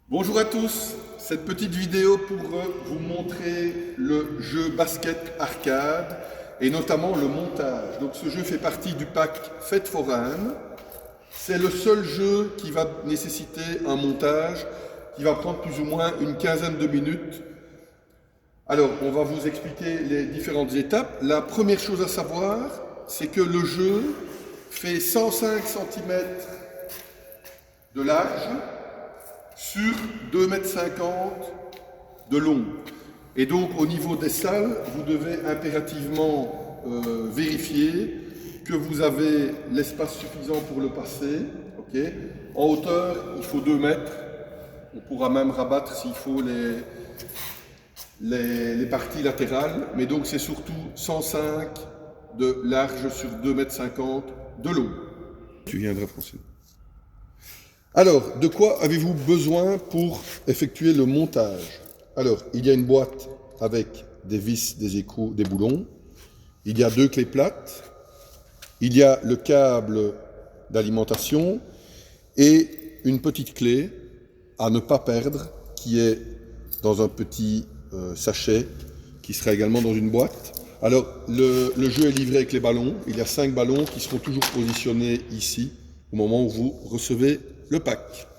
Bonjour à tous, cette petite vidéo pour vous montrer le jeu basket arcade et notamment le montage. Donc ce jeu fait partie du pack Fête Foraine. C'est le seul jeu qui va nécessiter un montage qui va prendre plus ou moins une quinzaine de minutes. Alors on va vous expliquer les différentes étapes. La première chose à savoir, c'est que le jeu fait 105 cm de large sur 2,50 m de long. Et donc au niveau des salles, vous devez impérativement vérifier que vous avez l'espace suffisant pour le passer. Okay. En hauteur, il faut 2 mètres. On pourra même rabattre s'il faut les parties latérales. Mais donc c'est surtout 105 de large sur 2,50 m de long. Tu viendras, François. Alors, de quoi avez-vous besoin pour effectuer le montage? Alors, il y a une boîte avec des vis, des écrous, des boulons. Il y a 2 clés plates. Il y a le câble d'alimentation et une petite clé à ne pas perdre qui est dans un petit sachet qui sera également dans une boîte. Alors, le jeu est livré avec les ballons. Il y a 5 ballons qui seront toujours positionnés ici au moment où vous recevez le pack.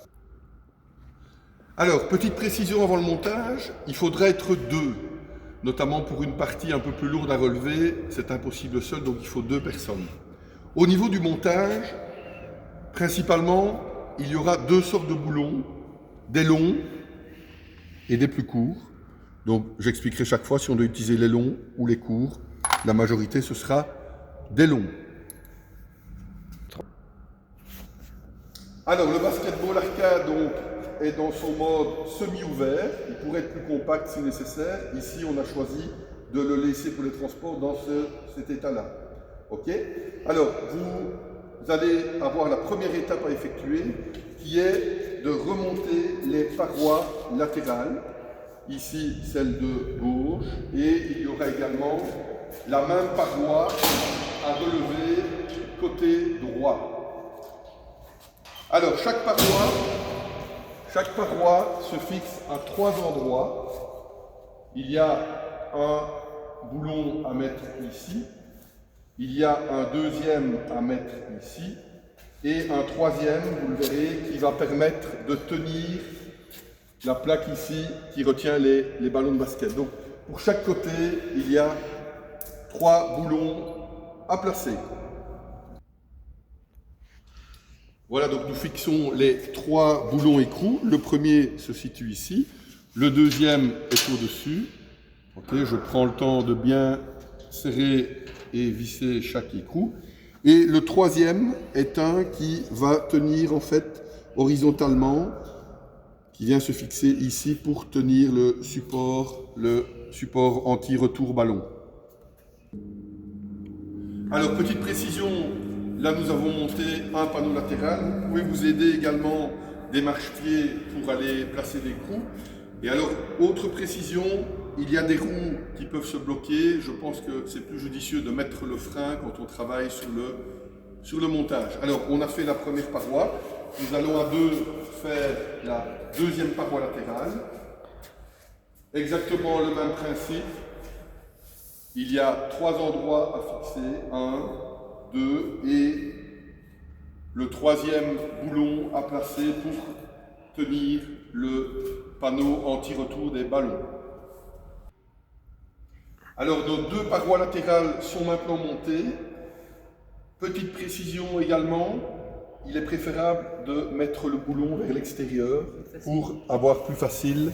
Alors, petite précision avant le montage, il faudra être 2, notamment pour une partie un peu plus lourde à relever, c'est impossible seul, donc il faut 2 personnes. Au niveau du montage, principalement, il y aura 2 sortes de boulons, des longs et des plus courts. Donc, j'expliquerai chaque fois si on doit utiliser les longs ou les courts. La majorité, ce sera des longs. Alors, le basketball arcade donc, est dans son mode semi-ouvert. Il pourrait être plus compact si nécessaire. Ici, on a choisi de le laisser pour les transports dans cet état-là. OK? Alors, vous allez avoir la première étape à effectuer qui est de remonter les parois latérales. Ici, celle de gauche. Et il y aura également la même paroi à relever côté droit. Alors, chaque paroi se fixe à 3 endroits. Il y a un boulon à mettre ici, il y a un deuxième à mettre ici, et un troisième, vous le verrez, qui va permettre de tenir la plaque ici qui retient les ballons de basket. Donc, pour chaque côté, il y a 3 boulons à placer. Voilà, donc nous fixons les 3 boulons écrous. Le premier se situe ici, le deuxième est au-dessus. Okay, je prends le temps de bien serrer et visser chaque écrou. Et le troisième est un qui va tenir en fait horizontalement, qui vient se fixer ici pour tenir le support anti-retour ballon. Alors, petite précision. Là, nous avons monté un panneau latéral. Vous pouvez vous aider également des marchepieds pour aller placer des roues. Et alors, autre précision, il y a des roues qui peuvent se bloquer. Je pense que c'est plus judicieux de mettre le frein quand on travaille sur le montage. Alors, on a fait la première paroi. Nous allons à 2 faire la deuxième paroi latérale. Exactement le même principe. Il y a 3 endroits à fixer. 1, 2 et le troisième boulon à placer pour tenir le panneau anti-retour des ballons. Alors nos 2 parois latérales sont maintenant montées. Petite précision également, il est préférable de mettre le boulon vers l'extérieur pour avoir plus facile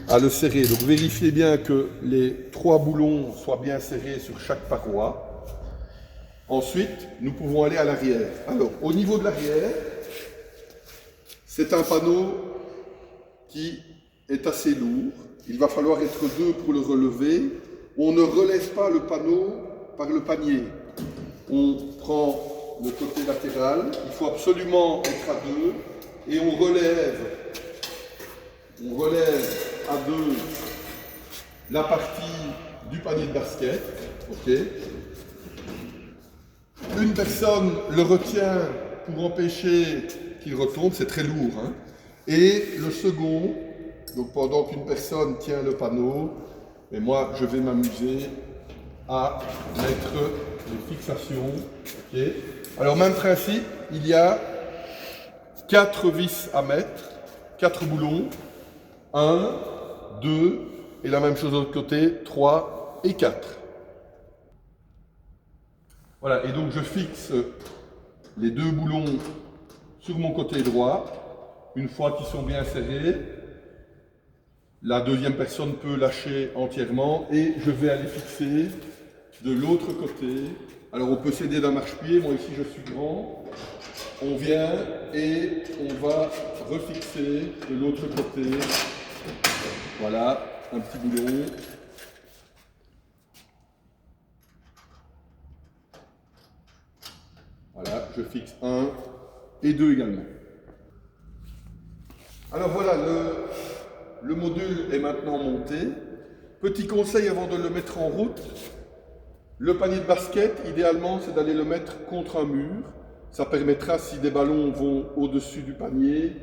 à le serrer. Donc vérifiez bien que les 3 boulons soient bien serrés sur chaque paroi. Ensuite, nous pouvons aller à l'arrière. Alors, au niveau de l'arrière, c'est un panneau qui est assez lourd. Il va falloir être 2 pour le relever. On ne relève pas le panneau par le panier. On prend le côté latéral. Il faut absolument être à 2. Et on relève à 2 la partie du panier de basket. Okay. Une personne le retient pour empêcher qu'il retombe, c'est très lourd. Hein. Et le second, donc pendant qu'une personne tient le panneau, mais moi je vais m'amuser à mettre les fixations. Okay. Alors même principe, il y a 4 vis à mettre, 4 boulons, 1, 2, et la même chose de l'autre côté, 3 et 4. Voilà, et donc je fixe les 2 boulons sur mon côté droit. Une fois qu'ils sont bien serrés, la deuxième personne peut lâcher entièrement et je vais aller fixer de l'autre côté. Alors on peut s'aider d'un marchepied, moi ici je suis grand. On vient et on va refixer de l'autre côté. Voilà, un petit boulon. Voilà, je fixe 1 et 2 également. Alors voilà, le module est maintenant monté. Petit conseil avant de le mettre en route, le panier de basket, idéalement, c'est d'aller le mettre contre un mur. Ça permettra, si des ballons vont au-dessus du panier,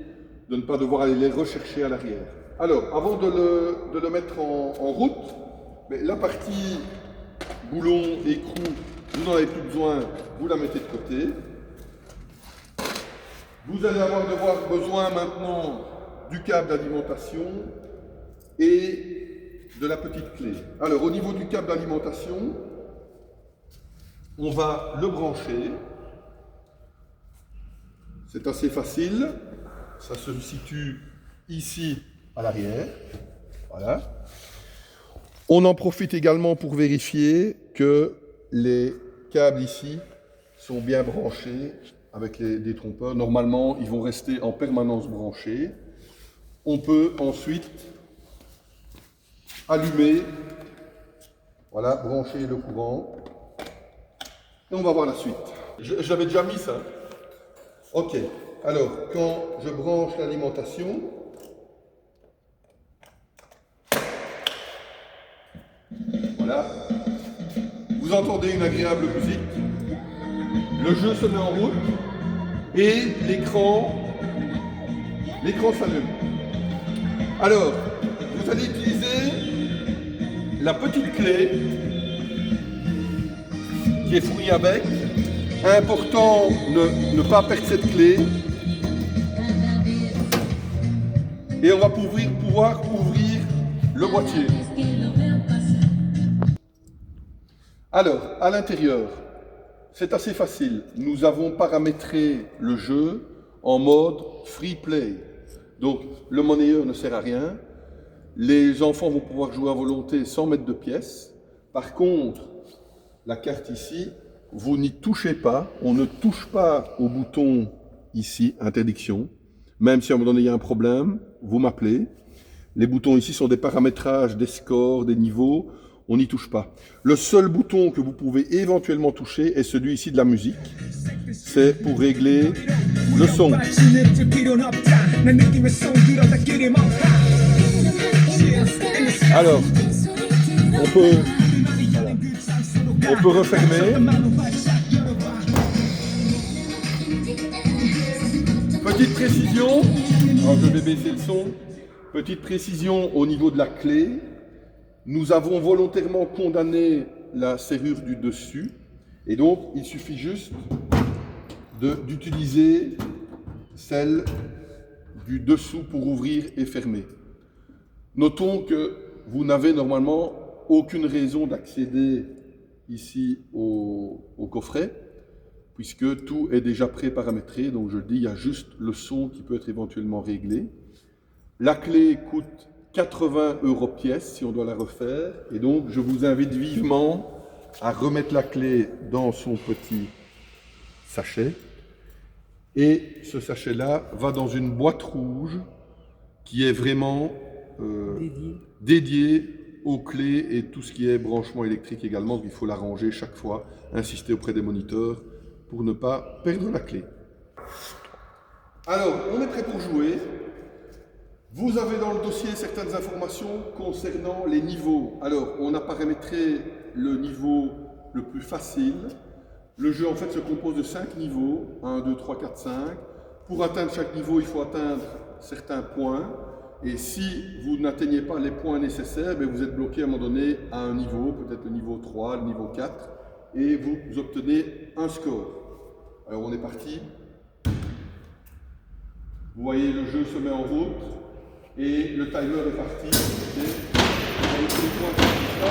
de ne pas devoir aller les rechercher à l'arrière. Alors, avant de le mettre en route, la partie boulon, écrou, vous n'en avez plus besoin, vous la mettez de côté. Vous allez avoir besoin maintenant du câble d'alimentation et de la petite clé. Alors, au niveau du câble d'alimentation, on va le brancher. C'est assez facile. Ça se situe ici à l'arrière. Voilà. On en profite également pour vérifier que les câbles ici sont bien branchés avec les détrompeurs. Normalement, ils vont rester en permanence branchés. On peut ensuite allumer, voilà, brancher le courant. Et on va voir la suite. J'avais déjà mis ça. Ok, alors quand je branche l'alimentation, voilà, vous entendez une agréable musique, le jeu se met en route et l'écran s'allume. Alors, vous allez utiliser la petite clé qui est fournie avec. Important, ne pas perdre cette clé. Et on va pouvoir ouvrir le boîtier. Alors, à l'intérieur, c'est assez facile. Nous avons paramétré le jeu en mode free play. Donc, le monnayeur ne sert à rien. Les enfants vont pouvoir jouer à volonté sans mettre de pièces. Par contre, la carte ici, vous n'y touchez pas, on ne touche pas au bouton ici, interdiction. Même si à un moment donné il y a un problème, vous m'appelez. Les boutons ici sont des paramétrages, des scores, des niveaux, on n'y touche pas. Le seul bouton que vous pouvez éventuellement toucher est celui ici de la musique. C'est pour régler le son. Alors, on peut refermer. Petite précision, alors je vais baisser le son. Petite précision au niveau de la clé. Nous avons volontairement condamné la serrure du dessus. Et donc, il suffit juste d'utiliser celle du dessous pour ouvrir et fermer. Notons que vous n'avez normalement aucune raison d'accéder ici au coffret, puisque tout est déjà pré-paramétré. Donc je le dis, il y a juste le son qui peut être éventuellement réglé. La clé coûte 80 € pièce si on doit la refaire. Et donc je vous invite vivement à remettre la clé dans son petit sachet. Et ce sachet-là va dans une boîte rouge qui est vraiment dédiée aux clés et tout ce qui est branchement électrique également. Donc il faut la ranger chaque fois, insister auprès des moniteurs pour ne pas perdre la clé. Alors, on est prêt pour jouer. Vous avez dans le dossier certaines informations concernant les niveaux. Alors, on a paramétré le niveau le plus facile. Le jeu, en fait, se compose de 5 niveaux. 1, 2, 3, 4, 5. Pour atteindre chaque niveau, il faut atteindre certains points. Et si vous n'atteignez pas les points nécessaires, bien vous êtes bloqué à un moment donné à un niveau, peut-être le niveau 3, le niveau 4, et vous obtenez un score. Alors on est parti. Vous voyez, le jeu se met en route et le timer est parti. Et avec les points